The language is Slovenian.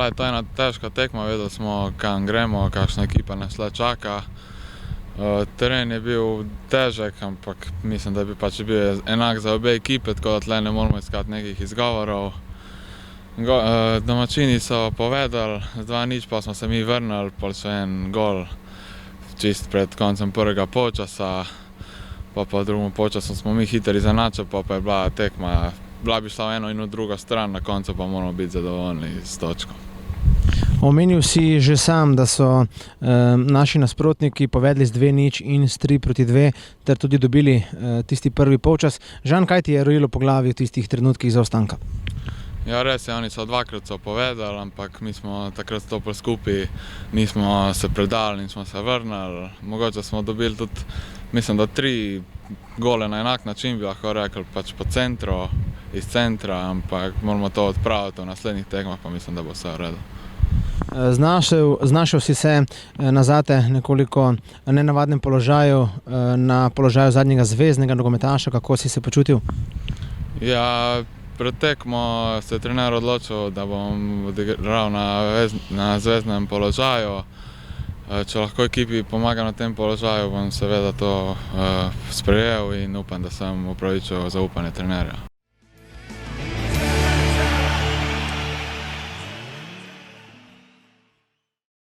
bila je to ena težka tekma, vedeli smo, kam gremo, kakšna ekipa nas le čaka. Teren je bil težek, ampak mislim, da bi pač bil enak za obe ekipe, tako da tle ne moramo iskati nekih izgovorov. Domačini so povedali 2:0, pa smo se mi vrnili, pol še en gol čist pred koncem prvega polčasa, pa v drugem polčasu smo mi hitro izenačili, pa je bila tekma, bila bi šla v eno in v drugo stran, na koncu pa moramo biti zadovoljni s točko. Omenil si že sam, da so naši nasprotniki povedli z 2:0 in s 3:2 ter tudi dobili tisti prvi polčas. Žan, kaj ti je rojilo po glavi v tistih trenutkih zaostanka? Ja, res je, oni so dvakrat povedali, ampak mi smo takrat stopili skupaj, nismo se predali, nismo se vrnili. Mogoče smo dobili tudi, mislim, da 3 gole na enak način, bi lahko rekli, pač po centru, iz centra, ampak moramo to odpraviti v naslednjih tekmah, pa mislim, da bo vse v redu. Znašel si se na zate nekoliko nenavadnem položaju, na položaju zadnjega zveznega nogometaša. Kako si se počutil? Ja, pred tekmo se je trener odločil, da bom odigral na zvezdnem položaju. Če lahko ekipi pomagam na tem položaju, bom seveda to sprejel in upam, da sem upravičil zaupanje trenerja.